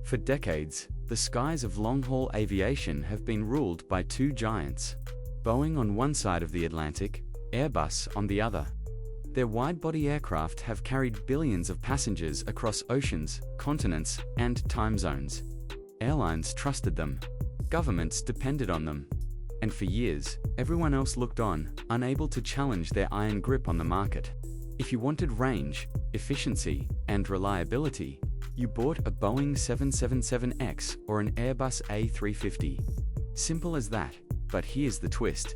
For decades, the skies of long-haul aviation have been ruled by two giants: Boeing on one side of the Atlantic, Airbus on the other. Their wide-body aircraft have carried billions of passengers across oceans, continents, and time zones. Airlines trusted them. Governments depended on them. And for years, everyone else looked on, unable to challenge their iron grip on the market. If you wanted range, efficiency, and reliability, you bought a Boeing 777X or an Airbus A350. Simple as that, but here's the twist.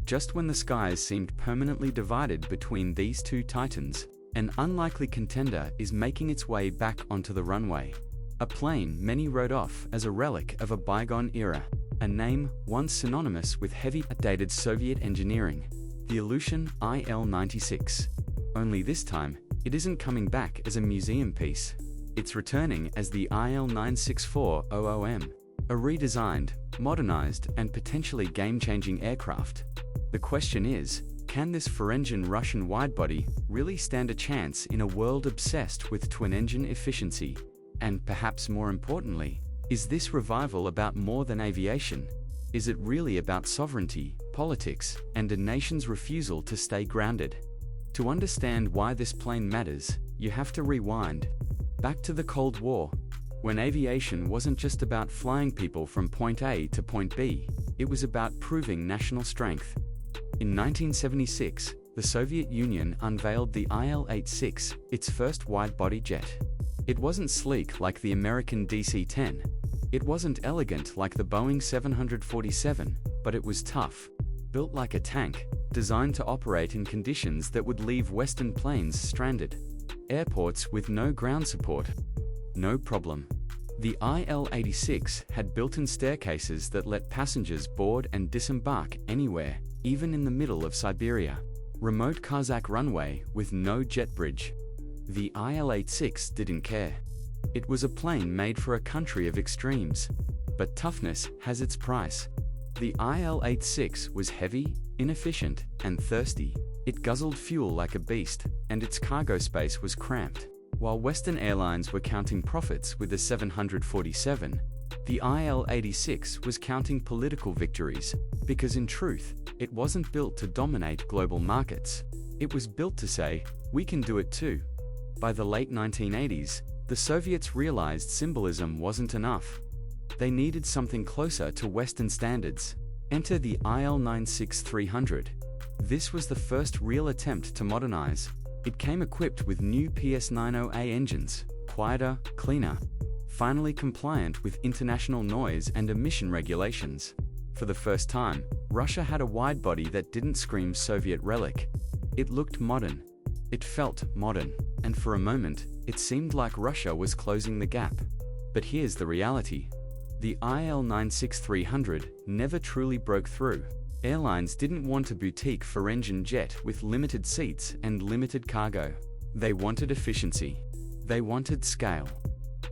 Just when the skies seemed permanently divided between these two titans, an unlikely contender is making its way back onto the runway. A plane many wrote off as a relic of a bygone era, a name once synonymous with heavy, outdated Soviet engineering, the Ilyushin IL-96. Only this time, it isn't coming back as a museum piece. It's returning as the IL-96400M, a redesigned, modernized, and potentially game-changing aircraft. The question is, can this four-engine Russian widebody really stand a chance in a world obsessed with twin-engine efficiency? And perhaps more importantly, is this revival about more than aviation? Is it really about sovereignty, politics, and a nation's refusal to stay grounded? To understand why this plane matters, you have to rewind back to the Cold War, when aviation wasn't just about flying people from point A to point B, it was about proving national strength. In 1976, the Soviet Union unveiled the IL-86, its first wide-body jet. It wasn't sleek like the American DC-10. It wasn't elegant like the Boeing 747, but it was tough. Built like a tank, designed to operate in conditions that would leave Western planes stranded. Airports with no ground support. No problem. The IL-86 had built-in staircases that let passengers board and disembark anywhere, even in the middle of Siberia. Remote Kazakh runway with no jet bridge. The IL-86 didn't care. It was a plane made for a country of extremes. But toughness has its price. The IL-86 was heavy, inefficient, and thirsty. It guzzled fuel like a beast, and its cargo space was cramped. While Western airlines were counting profits with the 747, the IL-86 was counting political victories, because in truth, it wasn't built to dominate global markets. It was built to say, we can do it too. By the late 1980s, the Soviets realized symbolism wasn't enough. They needed something closer to Western standards. Enter the IL-96-300. This was the first real attempt to modernize. It came equipped with new PS90A engines, quieter, cleaner, finally compliant with international noise and emission regulations. For the first time, Russia had a widebody that didn't scream Soviet relic. It looked modern. It felt modern, and for a moment, it seemed like Russia was closing the gap. But here's the reality. The IL-96-300 never truly broke through. Airlines didn't want a boutique four-engine jet with limited seats and limited cargo. They wanted efficiency. They wanted scale.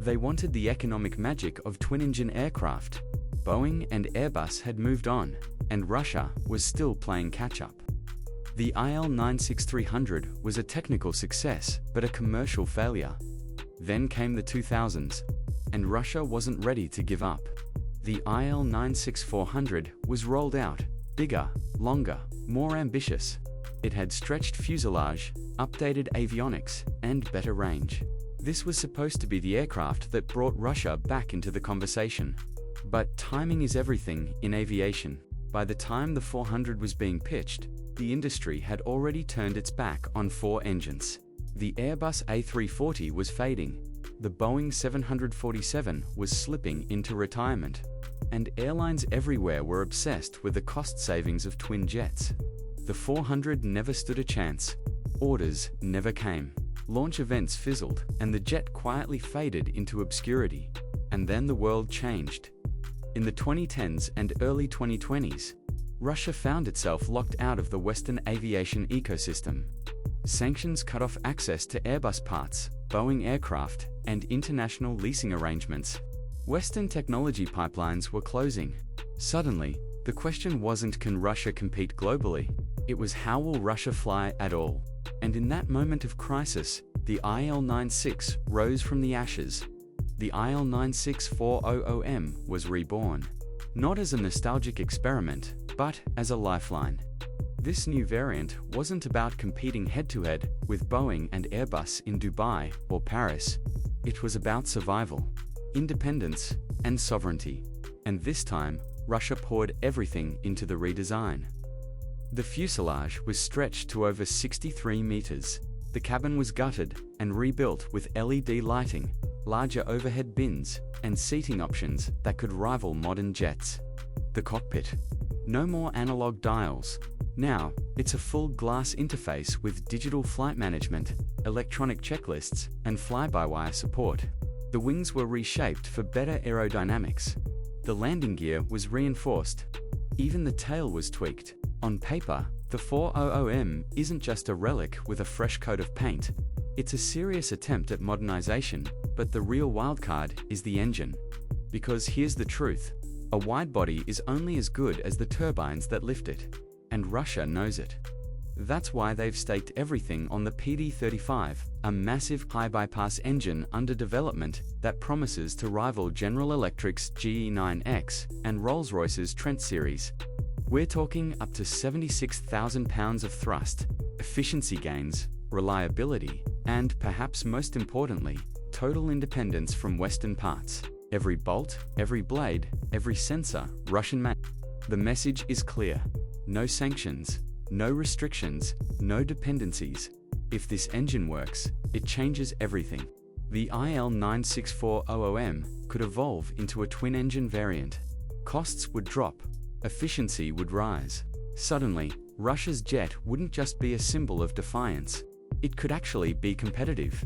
They wanted the economic magic of twin-engine aircraft. Boeing and Airbus had moved on, and Russia was still playing catch-up. The IL-96-300 was a technical success, but a commercial failure. Then came the 2000s, and Russia wasn't ready to give up. The IL-96-400 was rolled out, bigger, longer, more ambitious. It had stretched fuselage, updated avionics, and better range. This was supposed to be the aircraft that brought Russia back into the conversation. But timing is everything in aviation. By the time the 400 was being pitched, the industry had already turned its back on four engines. The Airbus A340 was fading. The Boeing 747 was slipping into retirement. And airlines everywhere were obsessed with the cost savings of twin jets. The 400 never stood a chance. Orders never came. Launch events fizzled, and the jet quietly faded into obscurity. And then the world changed. In the 2010s and early 2020s, Russia found itself locked out of the Western aviation ecosystem. Sanctions cut off access to Airbus parts, Boeing aircraft, and international leasing arrangements. Western technology pipelines were closing. Suddenly, the question wasn't can Russia compete globally, it was how will Russia fly at all? And in that moment of crisis, the IL-96 rose from the ashes. the IL-9640M was reborn. Not as a nostalgic experiment, but as a lifeline. This new variant wasn't about competing head-to-head with Boeing and Airbus in Dubai or Paris. It was about survival, independence, and sovereignty. And this time, Russia poured everything into the redesign. The fuselage was stretched to over 63 meters. The cabin was gutted and rebuilt with LED lighting, larger overhead bins, and seating options that could rival modern jets. The cockpit. No more analog dials. Now, it's a full glass interface with digital flight management, electronic checklists, and fly-by-wire support. The wings were reshaped for better aerodynamics. The landing gear was reinforced. Even the tail was tweaked. On paper, the 400M isn't just a relic with a fresh coat of paint. It's a serious attempt at modernization, but the real wildcard is the engine. Because here's the truth. A wide-body is only as good as the turbines that lift it. And Russia knows it. That's why they've staked everything on the PD-35, a massive high-bypass engine under development that promises to rival General Electric's GE9X and Rolls-Royce's Trent series. We're talking up to 76,000 pounds of thrust, efficiency gains, reliability, and perhaps most importantly, total independence from Western parts. Every bolt, every blade, every sensor, Russian. The message is clear. No sanctions, no restrictions, no dependencies. If this engine works, it changes everything. The IL-9640M could evolve into a twin-engine variant. Costs would drop. Efficiency would rise. Suddenly, Russia's jet wouldn't just be a symbol of defiance. It could actually be competitive.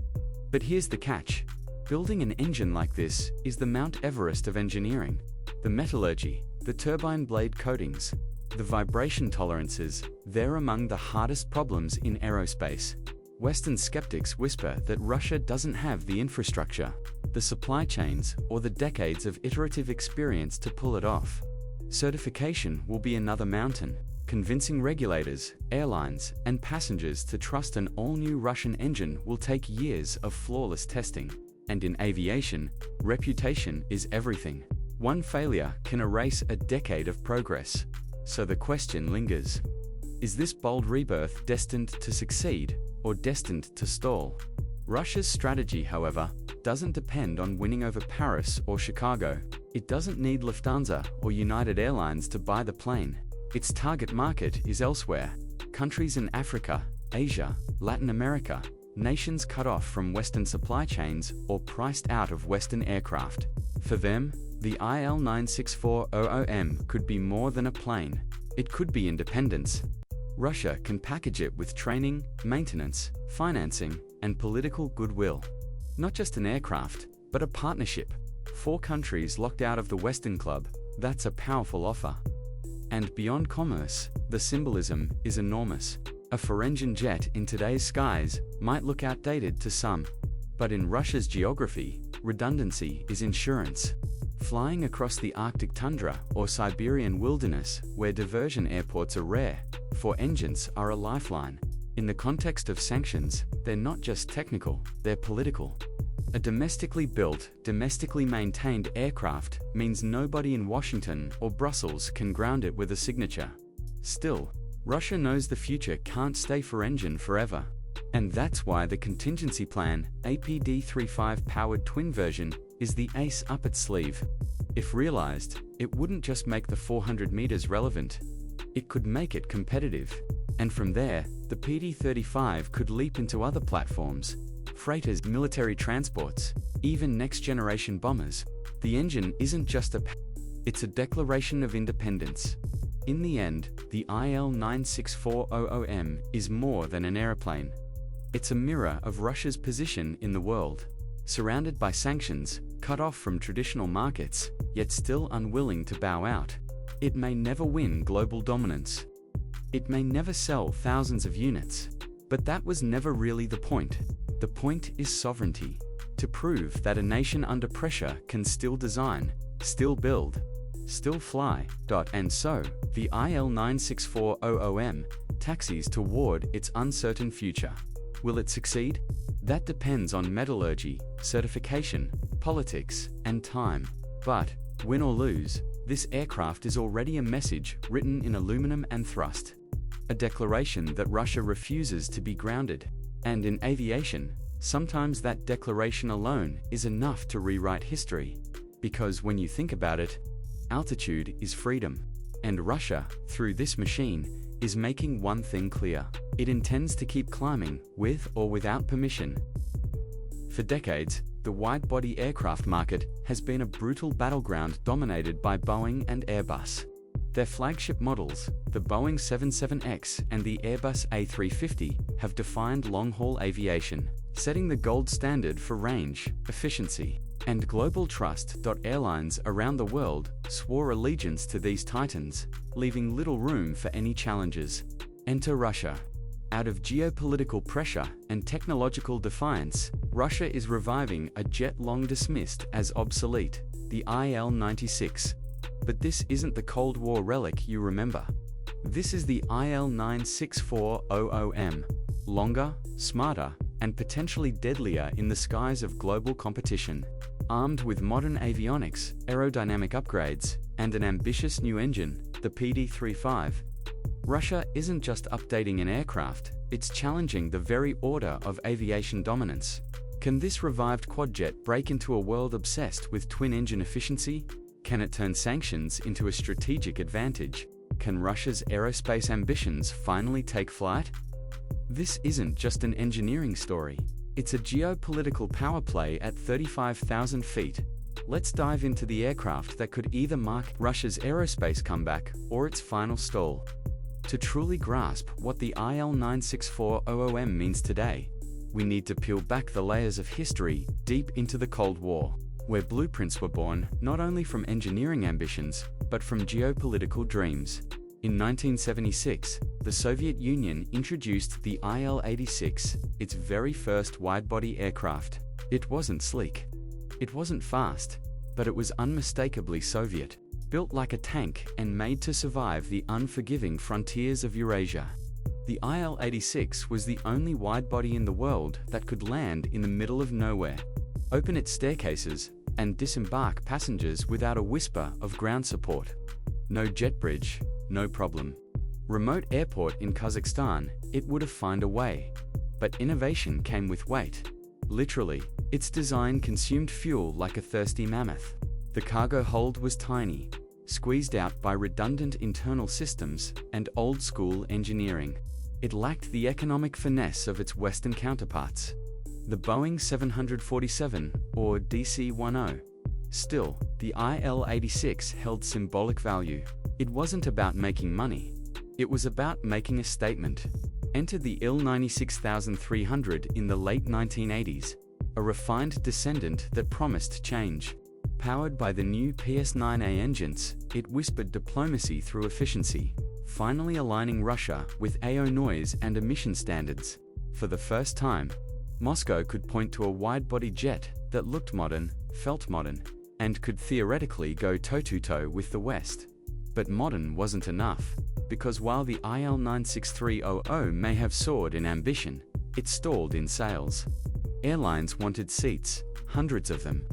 But here's the catch. Building an engine like this is the Mount Everest of engineering. The metallurgy, the turbine blade coatings, the vibration tolerances, they're among the hardest problems in aerospace. Western skeptics whisper that Russia doesn't have the infrastructure, the supply chains, or the decades of iterative experience to pull it off. Certification will be another mountain. Convincing regulators, airlines, and passengers to trust an all-new Russian engine will take years of flawless testing. And in aviation, reputation is everything. One failure can erase a decade of progress. So the question lingers. Is this bold rebirth destined to succeed, or destined to stall? Russia's strategy, however, doesn't depend on winning over Paris or Chicago. It doesn't need Lufthansa or United Airlines to buy the plane. Its target market is elsewhere. Countries in Africa, Asia, Latin America, nations cut off from Western supply chains or priced out of Western aircraft. For them, the IL-9640M could be more than a plane. It could be independence. Russia can package it with training, maintenance, financing, and political goodwill. Not just an aircraft, but a partnership. 4 countries locked out of the Western Club, that's a powerful offer. And beyond commerce, the symbolism is enormous. A four-engine jet in today's skies might look outdated to some. But in Russia's geography, redundancy is insurance. Flying across the Arctic tundra or Siberian wilderness, where diversion airports are rare, 4 engines are a lifeline. In the context of sanctions, they're not just technical, they're political. A domestically built, domestically maintained aircraft means nobody in Washington or Brussels can ground it with a signature. Still, Russia knows the future can't stay four-engine forever. And that's why the contingency plan, APD-35-powered twin version, is the ace up its sleeve. If realized, it wouldn't just make the 400 meters relevant. It could make it competitive. And from there, the PD-35 could leap into other platforms. Freighters, military transports, even next-generation bombers. The engine isn't just it's a declaration of independence. In the end, the IL-9640M is more than an airplane. It's a mirror of Russia's position in the world. Surrounded by sanctions, cut off from traditional markets, yet still unwilling to bow out. It may never win global dominance. It may never sell thousands of units. But that was never really the point. The point is sovereignty. To prove that a nation under pressure can still design, still build, still fly. And so, the IL-9640M taxis toward its uncertain future. Will it succeed? That depends on metallurgy, certification, politics, and time. But, win or lose, this aircraft is already a message written in aluminum and thrust. A declaration that Russia refuses to be grounded. And in aviation, sometimes that declaration alone is enough to rewrite history. Because when you think about it, altitude is freedom. And Russia, through this machine, is making one thing clear. It intends to keep climbing, with or without permission. For decades, the wide-body aircraft market has been a brutal battleground dominated by Boeing and Airbus. Their flagship models, the Boeing 77X and the Airbus A350, have defined long-haul aviation, setting the gold standard for range, efficiency, and global trust. Airlines around the world swore allegiance to these titans, leaving little room for any challenges. Enter Russia. Out of geopolitical pressure and technological defiance, Russia is reviving a jet long dismissed as obsolete, the IL-96. But this isn't the Cold War relic you remember. This is the IL-96400M, longer, smarter, and potentially deadlier in the skies of global competition. Armed with modern avionics, aerodynamic upgrades, and an ambitious new engine, the PD-35, Russia isn't just updating an aircraft, it's challenging the very order of aviation dominance. Can this revived quadjet break into a world obsessed with twin-engine efficiency? Can it turn sanctions into a strategic advantage? Can Russia's aerospace ambitions finally take flight? This isn't just an engineering story. It's a geopolitical power play at 35,000 feet. Let's dive into the aircraft that could either mark Russia's aerospace comeback or its final stall. To truly grasp what the IL-96400M means today, we need to peel back the layers of history deep into the Cold War, where blueprints were born not only from engineering ambitions, but from geopolitical dreams. In 1976, the Soviet Union introduced the IL-86, its very first wide-body aircraft. It wasn't sleek. It wasn't fast, but it was unmistakably Soviet. Built like a tank and made to survive the unforgiving frontiers of Eurasia. The IL-86 was the only wide-body in the world that could land in the middle of nowhere, open its staircases, and disembark passengers without a whisper of ground support. No jet bridge, no problem. Remote airport in Kazakhstan, it would have found a way. But innovation came with weight. Literally, its design consumed fuel like a thirsty mammoth. The cargo hold was tiny, squeezed out by redundant internal systems and old-school engineering. It lacked the economic finesse of its Western counterparts. The Boeing 747, or DC-10. Still, the IL-86 held symbolic value. It wasn't about making money. It was about making a statement. Enter the IL-96300 in the late 1980s, a refined descendant that promised change. Powered by the new PS-9A engines, it whispered diplomacy through efficiency, finally aligning Russia with AO noise and emission standards. For the first time, Moscow could point to a wide-body jet that looked modern, felt modern, and could theoretically go toe-to-toe with the West. But modern wasn't enough, because while the IL-96300 may have soared in ambition, it stalled in sales. Airlines wanted seats, hundreds of them.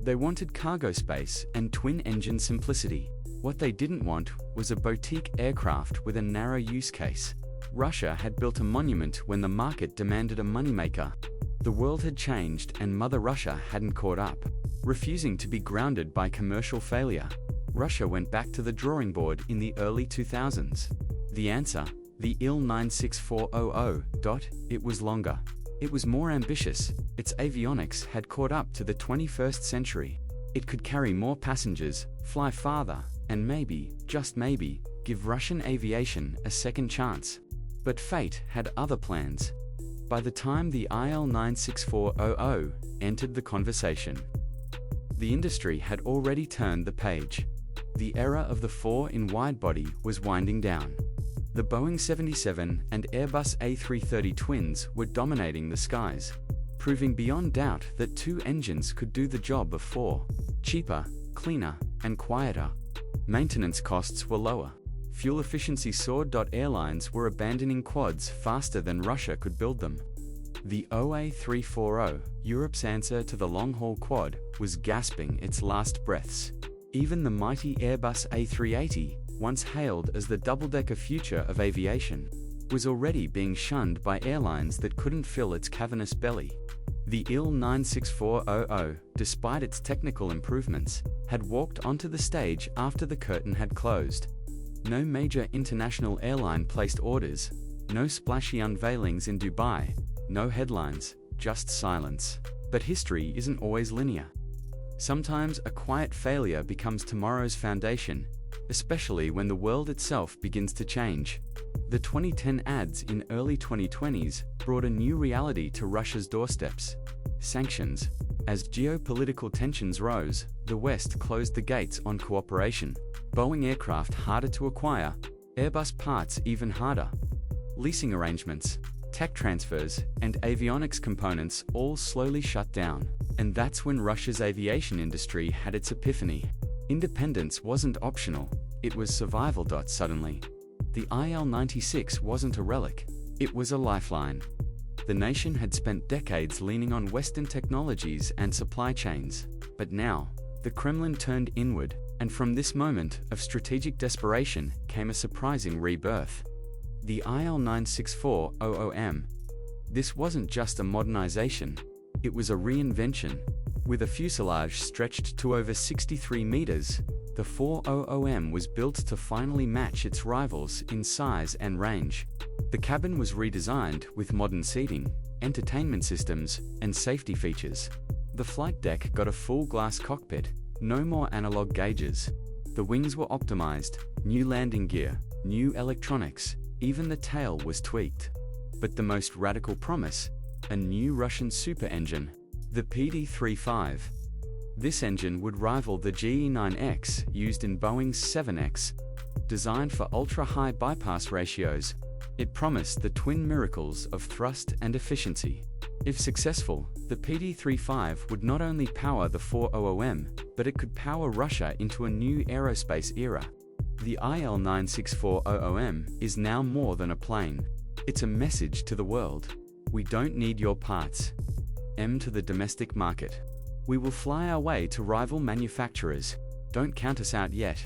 They wanted cargo space and twin-engine simplicity. What they didn't want was a boutique aircraft with a narrow use case. Russia had built a monument when the market demanded a moneymaker. The world had changed and Mother Russia hadn't caught up. Refusing to be grounded by commercial failure, Russia went back to the drawing board in the early 2000s. The answer? The IL-96400. It was longer. It was more ambitious. Its avionics had caught up to the 21st century. It could carry more passengers, fly farther, and maybe, just maybe, give Russian aviation a second chance. But fate had other plans. By the time the IL-96400 entered the conversation, the industry had already turned the page. The era of the 4-in widebody was winding down. The Boeing 77 and Airbus A330 twins were dominating the skies, proving beyond doubt that 2 engines could do the job of 4. Cheaper, cleaner, and quieter. Maintenance costs were lower. Fuel efficiency soared. Airlines were abandoning quads faster than Russia could build them. The OA340, Europe's answer to the long-haul quad, was gasping its last breaths. Even the mighty Airbus A380, once hailed as the double-decker future of aviation, was already being shunned by airlines that couldn't fill its cavernous belly. The IL-96400, despite its technical improvements, had walked onto the stage after the curtain had closed. No major international airline placed orders, no splashy unveilings in Dubai, no headlines, just silence. But history isn't always linear. Sometimes a quiet failure becomes tomorrow's foundation, especially when the world itself begins to change. The 2010 ads in early 2020s brought a new reality to Russia's doorsteps: sanctions. As geopolitical tensions rose, the West closed the gates on cooperation. Boeing aircraft harder to acquire, Airbus parts even harder. Leasing arrangements, tech transfers, and avionics components all slowly shut down. And that's when Russia's aviation industry had its epiphany. Independence wasn't optional, it was survival. Suddenly, the IL-96 wasn't a relic, it was a lifeline. The nation had spent decades leaning on Western technologies and supply chains. But now, the Kremlin turned inward, and from this moment of strategic desperation came a surprising rebirth. The IL-96400M. This wasn't just a modernization, it was a reinvention. With a fuselage stretched to over 63 meters, the 400M was built to finally match its rivals in size and range. The cabin was redesigned with modern seating, entertainment systems, and safety features. The flight deck got a full glass cockpit, no more analog gauges. The wings were optimized, new landing gear, new electronics, even the tail was tweaked. But the most radical promise: a new Russian super engine, the PD-35. This engine would rival the GE9X used in Boeing's 7X. Designed for ultra-high bypass ratios, it promised the twin miracles of thrust and efficiency. If successful, the PD-35 would not only power the 400M, but it could power Russia into a new aerospace era. The IL-96400M is now more than a plane. It's a message to the world. We don't need your parts. M to the domestic market. We will fly our way to rival manufacturers. Don't count us out yet.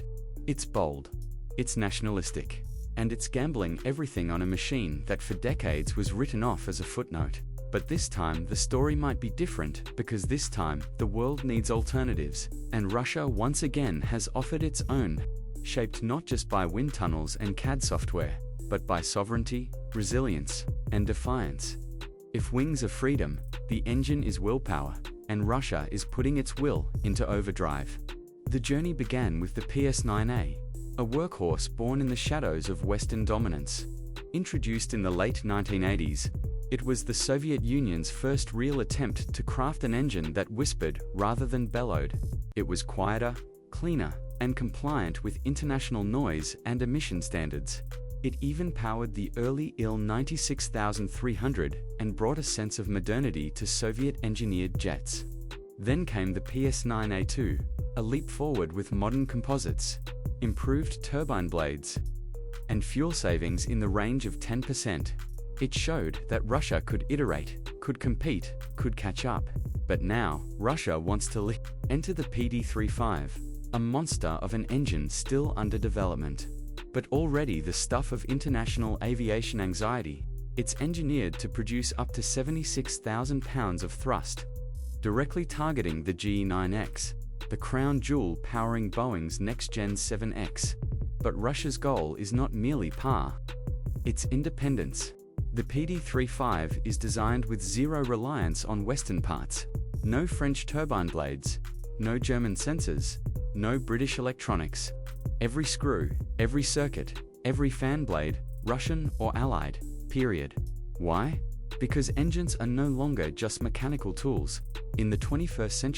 It's bold. It's nationalistic. And it's gambling everything on a machine that for decades was written off as a footnote. But this time the story might be different, because this time the world needs alternatives, and Russia once again has offered its own, shaped not just by wind tunnels and CAD software, but by sovereignty, resilience, and defiance. If wings are freedom, the engine is willpower, and Russia is putting its will into overdrive. The journey began with the PS-9A, a workhorse born in the shadows of Western dominance. Introduced in the late 1980s, it was the Soviet Union's first real attempt to craft an engine that whispered rather than bellowed. It was quieter, cleaner, and compliant with international noise and emission standards. It even powered the early Il-96,300 and brought a sense of modernity to Soviet-engineered jets. Then came the PS-9A2, a leap forward with modern composites, improved turbine blades, and fuel savings in the range of 10%. It showed that Russia could iterate, could compete, could catch up. But now, Russia wants to enter the PD-35, a monster of an engine still under development, but already the stuff of international aviation anxiety. It's engineered to produce up to 76,000 pounds of thrust, directly targeting the GE9X, the crown jewel powering Boeing's next-gen 7X. But Russia's goal is not merely power, it's independence. The PD-35 is designed with zero reliance on Western parts. No French turbine blades, no German sensors, no British electronics. Every screw, every circuit, every fan blade, Russian or allied, period. Why? Because engines are no longer just mechanical tools. In the 21st century,